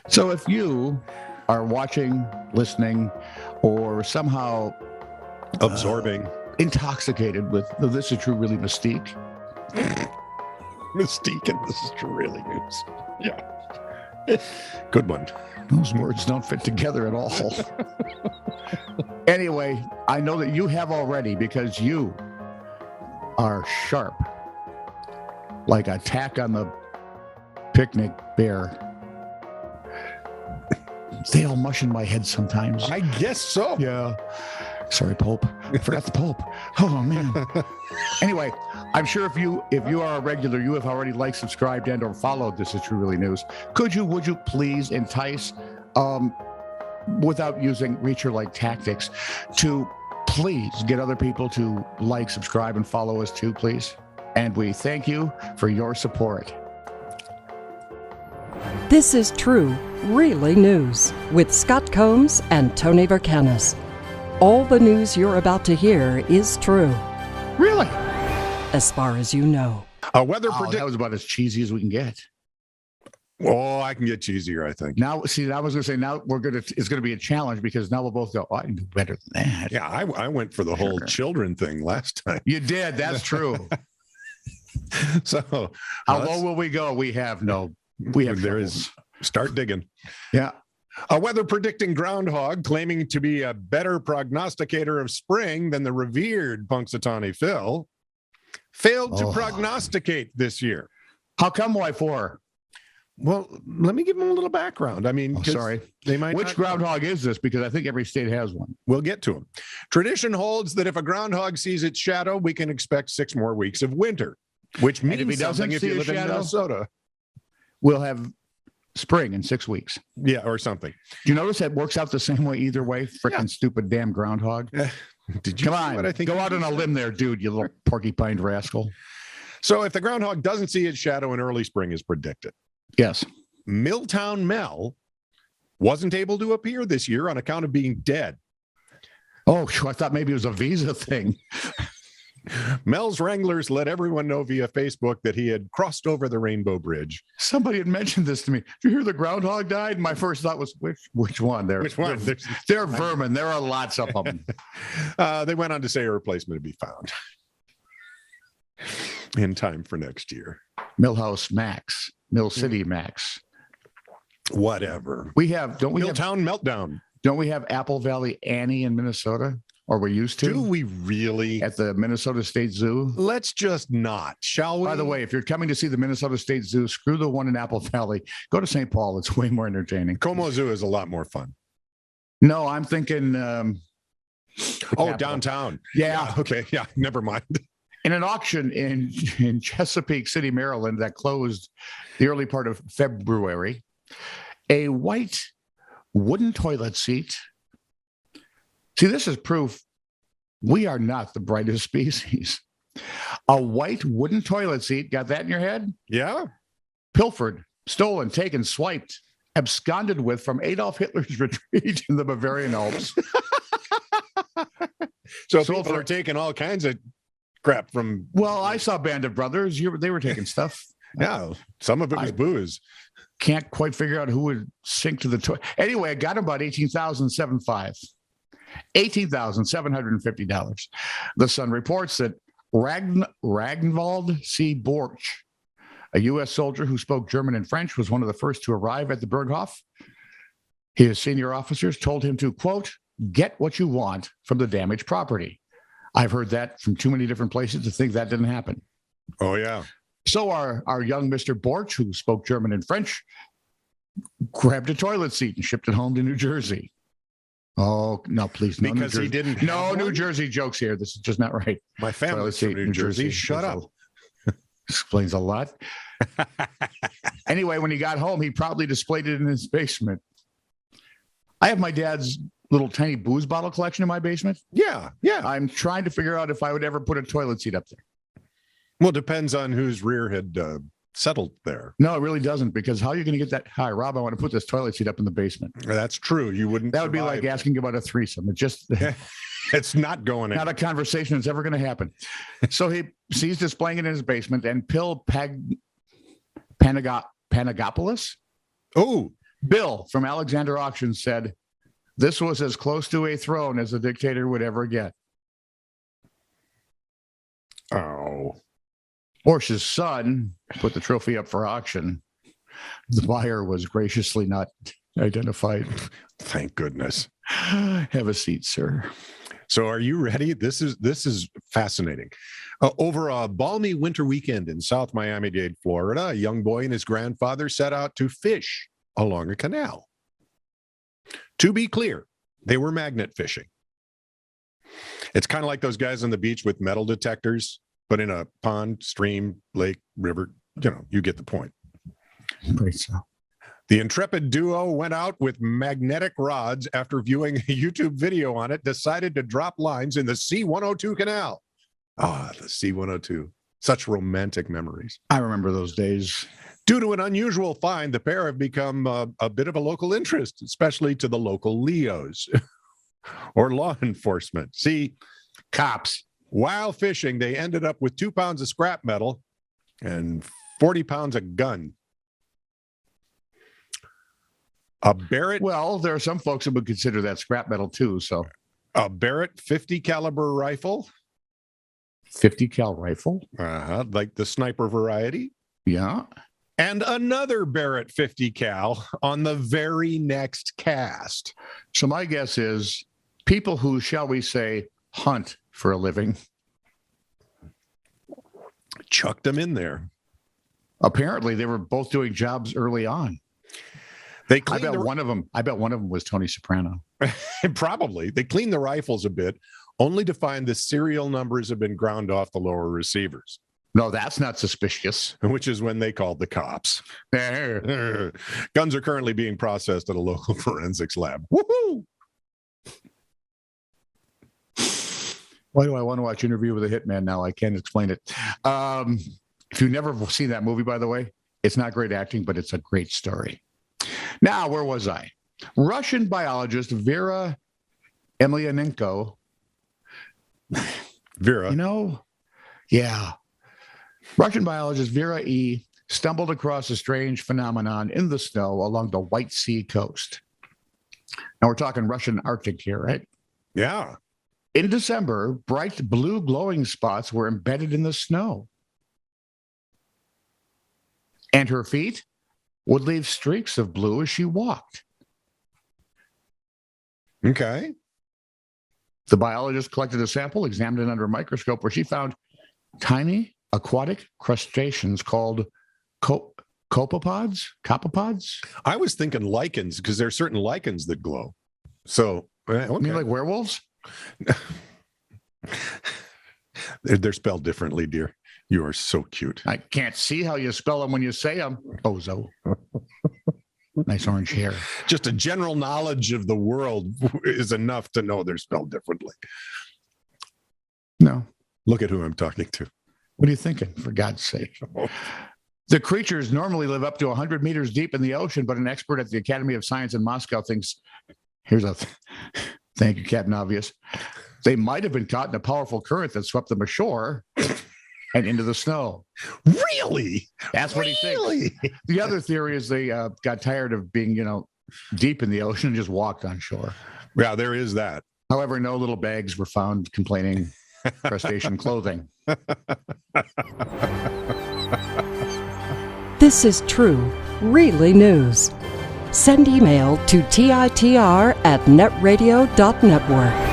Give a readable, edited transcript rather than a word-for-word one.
So if you are watching, listening, or somehow Absorbing. intoxicated with the This Is True Really mystique, Mystique, and this is really news. Yeah. Good one. those words don't fit together at all. Anyway, I know that you have already because you are sharp like a tack on the picnic bear. They all mush in my head sometimes. I guess so. Yeah. Sorry, Pope. I forgot the Pope. Oh man. Anyway, I'm sure if you are a regular, you have already liked, subscribed, and or followed This Is True Really News. Would you please entice, without using reacher-like tactics, to please get other people to like, subscribe, and follow us too, please. And we thank you for your support. This is True, Really News with Scott Combs and Tony Vercanis. All the news you're about to hear is true, Really? as far as you know. A weather Oh, predict. that was about as cheesy as we can get. Oh, I can get cheesier, I think. Now, see, I was going to say, now it's going to be a challenge because now we'll both go, oh, I can do better than that. Yeah, I went for the whole Sure. children thing last time. You did. That's true. So How low will we go? We have there troubles. is start digging. Yeah. A weather predicting groundhog claiming to be a better prognosticator of spring than the revered Punxsutawney Phil failed to Oh. prognosticate this year. How come? Why for? Well, let me give them a little background. I mean, Oh, 'cause sorry. they might Which not- groundhog is this? Because I think every state has one. We'll get to them. Tradition holds that if a groundhog sees its shadow, we can expect 6 more weeks of winter, which And if he means doesn't something if see you a live in shadow? Minnesota. We'll have spring in 6 weeks. Yeah, or something. Do you notice that works out the same way either way? Freaking Yeah. stupid damn groundhog. Did you Come see on. what I think? Go you out on a said? limb there, dude, you little porcupine rascal. So if the groundhog doesn't see its shadow in early spring as predicted, Yes. Milltown Mel wasn't able to appear this year on account of being dead. Oh, I thought maybe it was a visa thing. Mel's wranglers let everyone know via Facebook that he had crossed over the Rainbow Bridge. Somebody had mentioned this to me. Did you hear the groundhog died? My first thought was, which one? Which one? They're vermin. There are lots of them. They went on to say a replacement would be found in time for next year. Millhouse Max, Mill City Max. Whatever. We have, don't we have Milltown Meltdown. Apple Valley Annie in Minnesota? Or we used to Do we really? at the Minnesota State Zoo. Let's just not, shall we? By the way, if you're coming to see the Minnesota State Zoo, screw the one in Apple Valley. Go to St. Paul. It's way more entertaining. Como Zoo is a lot more fun. No, I'm thinking. Oh, Capital. downtown. Yeah. Okay. Yeah. Never mind. In an auction in Chesapeake City, Maryland, that closed the early part of February, a white wooden toilet seat. See, this is proof we are not the brightest species. A white wooden toilet seat, got that in your head? Yeah. Pilfered, stolen, taken, swiped, absconded with from Adolf Hitler's retreat in the Bavarian Alps. So Sold people for- are taking all kinds of crap from. Well, I saw Band of Brothers. They were taking stuff. Yeah. Some of it was booze. Can't quite figure out who would sink to the toilet. Anyway, I got about $18,750. $18,750. The Sun reports that Ragnvald C. Borch, a U.S. soldier who spoke German and French, was one of the first to arrive at the Berghof. His senior officers told him to, quote, get what you want from the damaged property. I've heard that from too many different places to think that didn't happen. Oh, yeah. So our young Mr. Borch, who spoke German and French, grabbed a toilet seat and shipped it home to New Jersey. Oh, no, please. No, Because New he Jersey. didn't. No have New one? Jersey jokes here. This is just not right. My Toilet family's from seat, New Jersey. Shut up. Explains a lot. Anyway, when he got home, he proudly displayed it in his basement. I have my dad's little tiny booze bottle collection in my basement. Yeah. Yeah. I'm trying to figure out if I would ever put a toilet seat up there. Well, depends on whose rear had settled there. No, it really doesn't, because how are you going to get that? Hi, Rob, I want to put this toilet seat up in the basement. That's true. You wouldn't. That would be like survive. asking about a threesome. It just It's not going not a conversation that's ever going to happen. So he sees displaying it in his basement, and Panagopoulos, Oh, Bill from Alexander Auctions said, "This was as close to a throne as a dictator would ever get." Oh. Porsche's son put the trophy up for auction. The buyer was graciously not identified. Thank goodness. Have a seat, sir. So are you ready? This is fascinating. Over a balmy winter weekend in South Miami-Dade, Florida, a young boy and his grandfather set out to fish along a canal. To be clear, they were magnet fishing. It's kind of like those guys on the beach with metal detectors, but in a pond, stream, lake, river. You get the point. Right, so. The intrepid duo went out with magnetic rods after viewing a YouTube video on it, decided to drop lines in the C-102 canal. Ah, the C-102. Such romantic memories. I remember those days. Due to an unusual find, the pair have become a bit of a local interest, especially to the local Leos or law enforcement. See, Cops. while fishing, they ended up with 2 pounds of scrap metal and 40 pounds of gun. A Barrett. Well, there are some folks who would consider that scrap metal too. So A Barrett 50 caliber rifle, 50 cal rifle. like the sniper variety, Yeah. and another Barrett 50 cal on the very next cast. So my guess is people who, shall we say, hunt for a living. Chucked them in there. Apparently, they were both doing jobs early on. They I cleaned bet one of them was Tony Soprano. probably they cleaned the rifles a bit, only to find the serial numbers have been ground off the lower receivers, No, that's not suspicious. which is when they called the cops. Guns are currently being processed at a local forensics lab. Woohoo! Why do I want to watch Interview with a Hitman now? I can't explain it. If you've never seen that movie, by the way, it's not great acting, but it's a great story. Now, where was I? Russian biologist Vera Emelianenko. Vera. Yeah. Russian biologist Vera E. stumbled across a strange phenomenon in the snow along the White Sea coast. Now, we're talking Russian Arctic here, right? Yeah. In December, bright blue glowing spots were embedded in the snow. And her feet would leave streaks of blue as she walked. Okay. The biologist collected a sample, examined it under a microscope, where she found tiny aquatic crustaceans called copepods. I was thinking lichens because there are certain lichens that glow. So, okay. You mean like werewolves? They're spelled differently, dear. You are so cute. I can't see how you spell them when you say them. Bozo. Nice orange hair. Just a general knowledge of the world is enough to know they're spelled differently. No. Look at who I'm talking to. What are you thinking, for God's sake? The creatures normally live up to 100 meters deep in the ocean, but an expert at the Academy of Science in Moscow thinks, thank you, Captain Obvious, they might have been caught in a powerful current that swept them ashore and into the snow. Really? That's what he thinks. The other theory is they got tired of being, deep in the ocean and just walked on shore. Yeah, there is that. However, no little bags were found containing crustacean clothing. This is true, really news. Send email to TiTR@netradio.network.